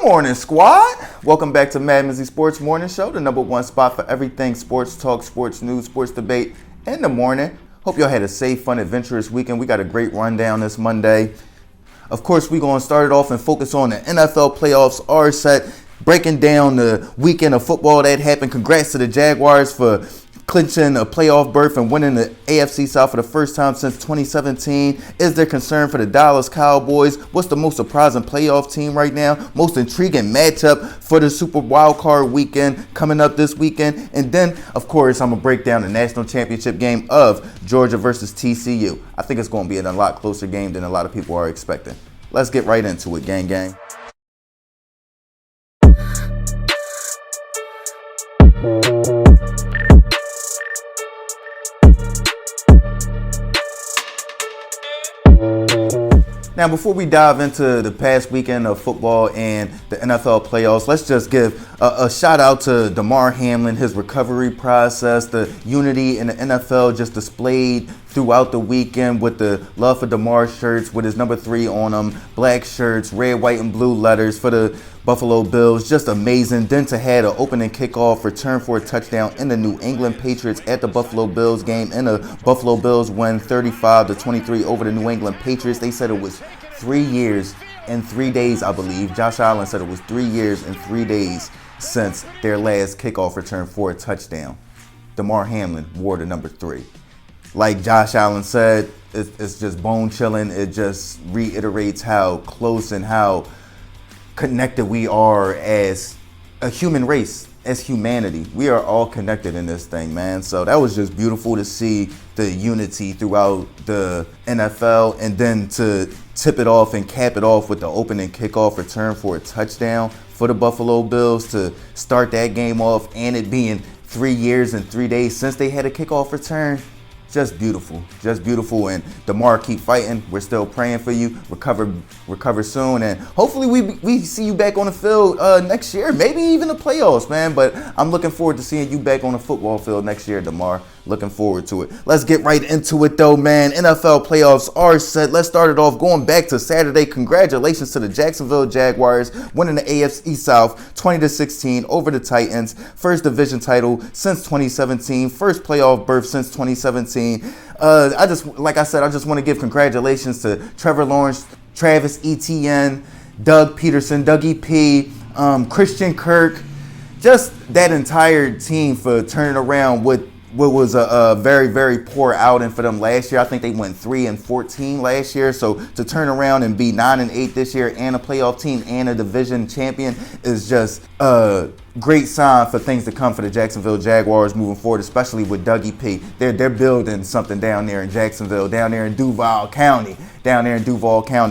morning, squad. Welcome back to MadMizzy Sports Morning Show, the number one spot for everything sports talk, sports news, sports debate in the morning. Hope y'all had a safe, fun, adventurous weekend. We got a great rundown this Monday. Of course, we're going to start it off and focus on the NFL playoffs are set, breaking down the weekend of football that happened. Congrats to the Jaguars for clinching a playoff berth and winning the AFC South for the first time since 2017. Is there concern for the Dallas Cowboys? What's the most surprising playoff team right now? Most intriguing matchup for the Super Wildcard weekend coming up this weekend. And then, of course, I'm going to break down the national championship game of Georgia versus TCU. I think it's going to be a lot closer game than a lot of people are expecting. Let's get right into it, gang, gang. Now, before we dive into the past weekend of football and the NFL playoffs, let's just give a shout out to Damar Hamlin, his recovery process, the unity in the NFL just displayed throughout the weekend with the Love for Damar shirts with his number 3 on them, black shirts, red, white, and blue letters for the Buffalo Bills. Just amazing. Then to have an opening kickoff return for a touchdown in the New England Patriots at the Buffalo Bills game, and the Buffalo Bills win 35-23 over the New England Patriots. They said it was 3 years and 3 days, I believe. Josh Allen said it was 3 years and 3 days since their last kickoff return for a touchdown. Damar Hamlin wore the number 3. Like Josh Allen said, it's just bone chilling. It just reiterates how close and how connected we are as a human race, as humanity. We are all connected in this thing, man. So that was just beautiful to see the unity throughout the NFL, and then to tip it off and cap it off with the opening kickoff return for a touchdown for the Buffalo Bills to start that game off, and it being 3 years and 3 days since they had a kickoff return. Just beautiful. And Damar, keep fighting. We're still praying for you. Recover soon, and hopefully we see you back on the field next year, maybe even the playoffs, man. But I'm looking forward to seeing you back on the football field next year, Damar. Looking forward to it. Let's get right into it, though, man. NFL playoffs are set. Let's start it off going back to Saturday. Congratulations to the Jacksonville Jaguars winning the AFC South 20-16 over the Titans. First division title since 2017. First playoff berth since 2017. I just want to give congratulations to Trevor Lawrence, Travis Etienne, Doug Peterson, Dougie P, Christian Kirk, just that entire team for turning around what was a very, very poor outing for them last year. I think they went 3-14 last year. So to turn around and be 9-8 this year and a playoff team and a division champion is just a great sign for things to come for the Jacksonville Jaguars moving forward, especially with Dougie P. They're building something down there in Jacksonville, down there in Duval County.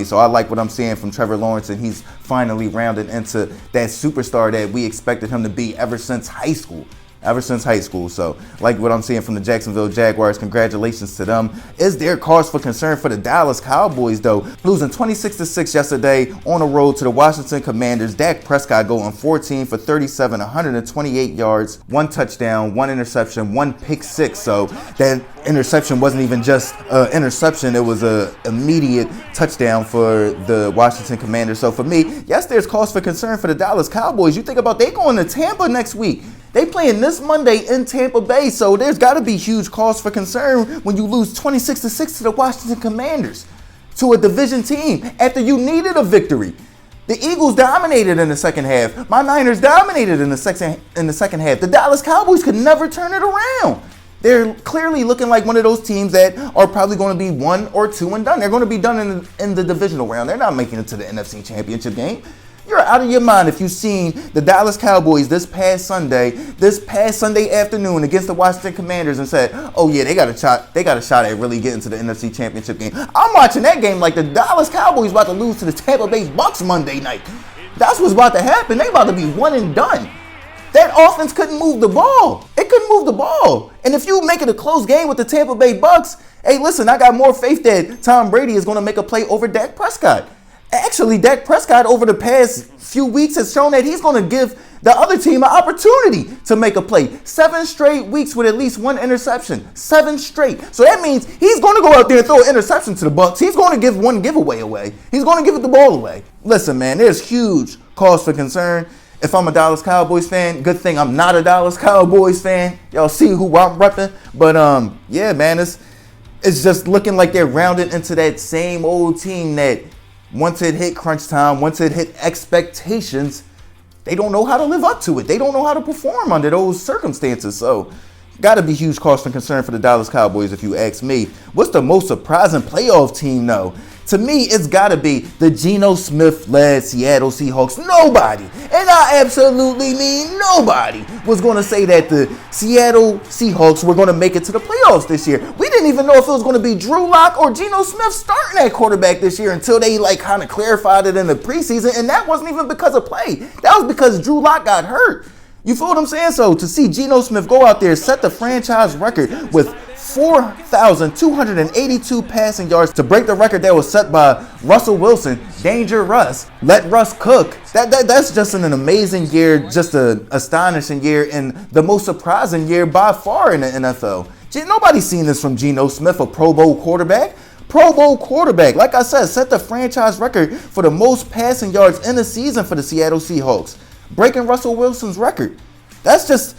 So I like what I'm seeing from Trevor Lawrence, and he's finally rounded into that superstar that we expected him to be ever since high school. So, like what I'm seeing from the Jacksonville Jaguars, congratulations to them. Is there cause for concern for the Dallas Cowboys, though? Losing 26-6 yesterday on the road to the Washington Commanders. Dak Prescott going 14 for 37, 128 yards, 1 touchdown, 1 interception, 1 pick six. So that interception wasn't even just an interception. It was an immediate touchdown for the Washington Commanders. So for me, yes, there's cause for concern for the Dallas Cowboys. You think about they going to Tampa next week. They playing this Monday in Tampa Bay, so there's got to be huge cause for concern when you lose 26-6 to the Washington Commanders, to a division team after you needed a victory. The Eagles dominated in the second half. My Niners dominated in the second half. The Dallas Cowboys could never turn it around. They're clearly looking like one of those teams that are probably going to be 1 or 2 and done. They're going to be done in the divisional round. They're not making it to the NFC Championship game. You're out of your mind if you've seen the Dallas Cowboys this past Sunday afternoon against the Washington Commanders and said, oh yeah, they got a shot at really getting to the NFC Championship game. I'm watching that game like the Dallas Cowboys about to lose to the Tampa Bay Bucks Monday night. That's what's about to happen. They about to be 1 and done. That offense couldn't move the ball. It couldn't move the ball. And if you make it a close game with the Tampa Bay Bucks, hey, listen, I got more faith that Tom Brady is going to make a play over Dak Prescott. Actually, Dak Prescott over the past few weeks has shown that he's going to give the other team an opportunity to make a play. 7 straight weeks with at least 1 interception. 7 straight. So that means he's going to go out there and throw an interception to the Bucs. He's going to give 1 giveaway away. He's going to give the ball away. Listen, man, there's huge cause for concern. If I'm a Dallas Cowboys fan, good thing I'm not a Dallas Cowboys fan. Y'all see who I'm repping. But yeah, man, it's just looking like they're rounded into that same old team that once it hit crunch time, once it hit expectations, they don't know how to live up to it. They don't know how to perform under those circumstances. So, got to be huge cause for concern for the Dallas Cowboys if you ask me. What's the most surprising playoff team, though? To me, it's got to be the Geno Smith-led Seattle Seahawks. Nobody, and I absolutely mean nobody, was going to say that the Seattle Seahawks were going to make it to the playoffs this year. We didn't even know if it was going to be Drew Lock or Geno Smith starting at quarterback this year until they kind of clarified it in the preseason, and that wasn't even because of play. That was because Drew Lock got hurt. You feel what I'm saying? So to see Geno Smith go out there, set the franchise record with 4,282 passing yards to break the record that was set by Russell Wilson, Danger Russ, let Russ cook. That's just an amazing year, just an astonishing year, and the most surprising year by far in the NFL. Nobody's seen this from Geno Smith, a Pro Bowl quarterback. Pro Bowl quarterback, like I said, set the franchise record for the most passing yards in the season for the Seattle Seahawks, breaking Russell Wilson's record. That's just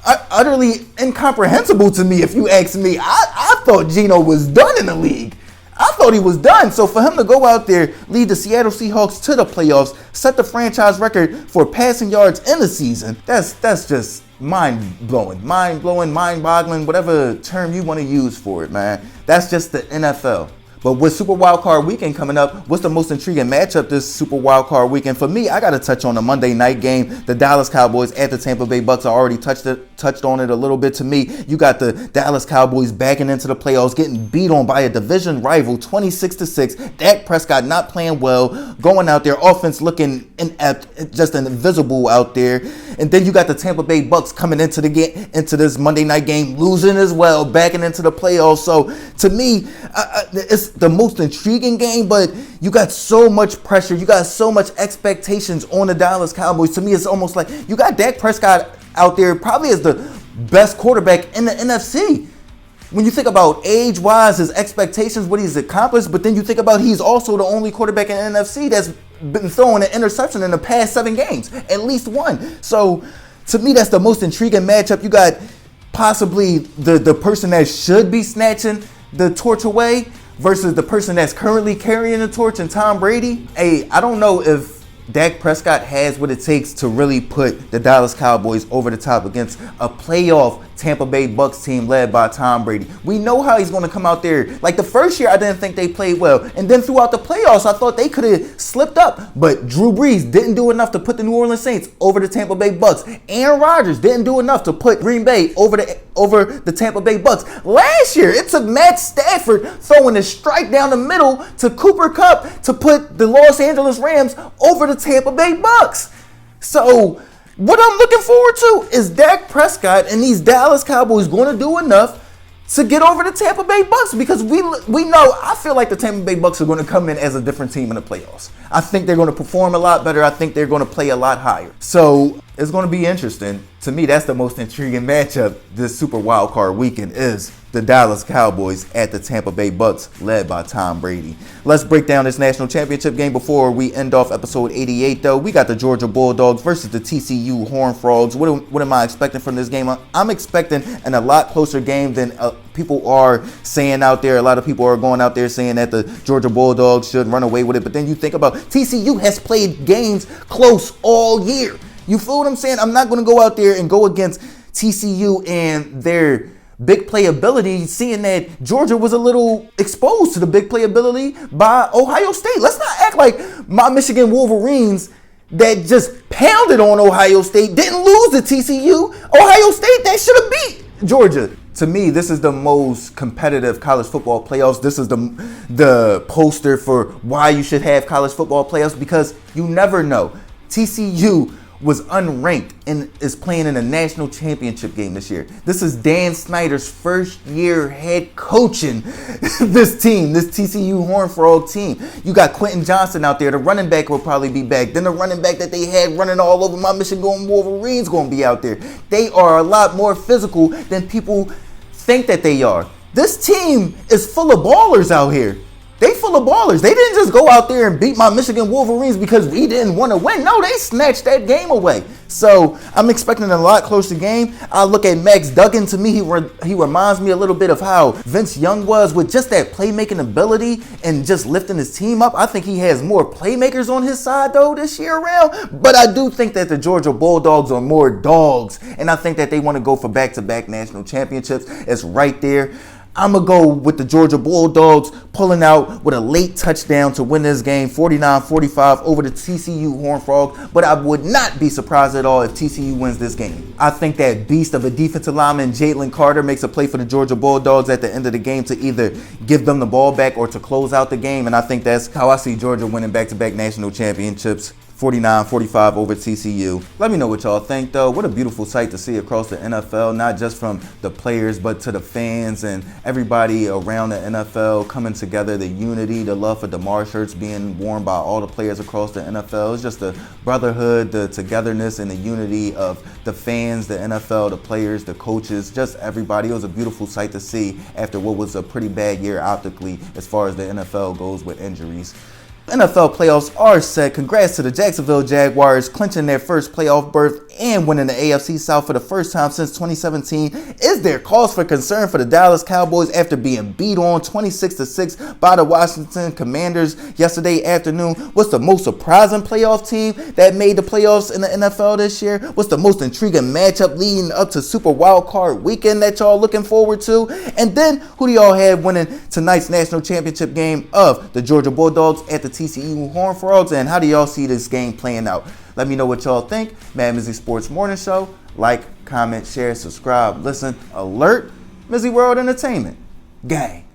utterly incomprehensible to me, if you ask me. I thought Geno was done in the league. I thought he was done. So for him to go out there, lead the Seattle Seahawks to the playoffs, set the franchise record for passing yards in the season, that's just mind-blowing, mind-boggling, whatever term you want to use for it, man. That's just the NFL. But with Super Wildcard Weekend coming up, what's the most intriguing matchup this Super Wildcard Weekend? For me, I got to touch on the Monday night game. The Dallas Cowboys at the Tampa Bay Bucks. I already touched on it a little bit. To me, you got the Dallas Cowboys backing into the playoffs, getting beat on by a division rival 26-6. Dak Prescott not playing well, going out there, offense looking inept, just invisible out there. And then you got the Tampa Bay Bucks coming into this Monday night game, losing as well, backing into the playoffs. So to me, it's the most intriguing game, but you got so much pressure, you got so much expectations on the Dallas Cowboys. To me, it's almost like you got Dak Prescott out there probably as the best quarterback in the NFC. When you think about age-wise, his expectations, what he's accomplished, but then you think about he's also the only quarterback in the NFC that's been throwing an interception in the past 7 games, at least one. So to me, that's the most intriguing matchup. You got possibly the person that should be snatching the torch away versus the person that's currently carrying the torch in Tom Brady. Hey, I don't know if Dak Prescott has what it takes to really put the Dallas Cowboys over the top against a playoff Tampa Bay Bucks team led by Tom Brady. We know how he's going to come out there. Like the first year, I didn't think they played well. And then throughout the playoffs, I thought they could have slipped up. But Drew Brees didn't do enough to put the New Orleans Saints over the Tampa Bay Bucks. Aaron Rodgers didn't do enough to put Green Bay over the Tampa Bay Bucks. Last year, it took Matt Stafford throwing a strike down the middle to Cooper Kupp to put the Los Angeles Rams over the Tampa Bay Bucks. So what I'm looking forward to is Dak Prescott and these Dallas Cowboys going to do enough to get over the Tampa Bay Bucks, because we know, I feel like the Tampa Bay Bucks are going to come in as a different team in the playoffs. I think they're going to perform a lot better. I think they're going to play a lot higher. So it's going to be interesting. To me, that's the most intriguing matchup this Super Wildcard Weekend is the Dallas Cowboys at the Tampa Bay Bucks led by Tom Brady. Let's break down this national championship game before we end off episode 88, though. We got the Georgia Bulldogs versus the TCU Hornfrogs. What am I expecting from this game? I'm expecting a lot closer game than people are saying out there. A lot of people are going out there saying that the Georgia Bulldogs should run away with it. But then you think about TCU has played games close all year. You feel what I'm saying? I'm not going to go out there and go against TCU and their big playability, seeing that Georgia was a little exposed to the big playability by Ohio State. Let's not act like my Michigan Wolverines that just pounded on Ohio State didn't lose to TCU. Ohio State, that should have beat Georgia. To me, this is the most competitive college football playoffs. This is the poster for why you should have college football playoffs, because you never know. TCU was unranked and is playing in a national championship game this year. This is Dan Snyder's first year head coaching this team, this TCU Hornfrog team. You got Quentin Johnson out there. The running back will probably be back. Then the running back that they had running all over my Michigan Wolverines going to be out there. They are a lot more physical than people think that they are. This team is full of ballers out here. they full of ballers. They didn't just go out there and beat my Michigan Wolverines because we didn't want to win. No, they snatched that game away. So I'm expecting a lot closer game. I look at Max Duggan. To me, he reminds me a little bit of how Vince Young was with just that playmaking ability and just lifting his team up. I think he has more playmakers on his side, though, this year around. But I do think that the Georgia Bulldogs are more dogs, and I think that they want to go for back-to-back national championships. It's right there. I'm going to go with the Georgia Bulldogs pulling out with a late touchdown to win this game, 49-45 over the TCU Hornfrogs. But I would not be surprised at all if TCU wins this game. I think that beast of a defensive lineman, Jalen Carter, makes a play for the Georgia Bulldogs at the end of the game to either give them the ball back or to close out the game. And I think that's how I see Georgia winning back-to-back national championships. 49-45 over TCU. Let me know what y'all think, though. What a beautiful sight to see across the NFL, not just from the players, but to the fans and everybody around the NFL coming together, the unity, the love for Damar shirts being worn by all the players across the NFL. It's just the brotherhood, the togetherness, and the unity of the fans, the NFL, the players, the coaches, just everybody. It was a beautiful sight to see after what was a pretty bad year optically as far as the NFL goes with injuries. NFL playoffs are set. Congrats to the Jacksonville Jaguars clinching their first playoff berth and winning the AFC South for the first time since 2017. Is there cause for concern for the Dallas Cowboys after being beat on 26-6 by the Washington Commanders yesterday afternoon? What's the most surprising playoff team that made the playoffs in the NFL this year? What's the most intriguing matchup leading up to Super Wildcard weekend that y'all looking forward to? And then who do y'all have winning tonight's national championship game of the Georgia Bulldogs at the TCU Hornfrogs, and how do y'all see this game playing out? Let me know what y'all think. MadMizzy Sports Morning Show. Like, comment, share, subscribe, listen, alert. MizzyWorld Entertainment. Gang.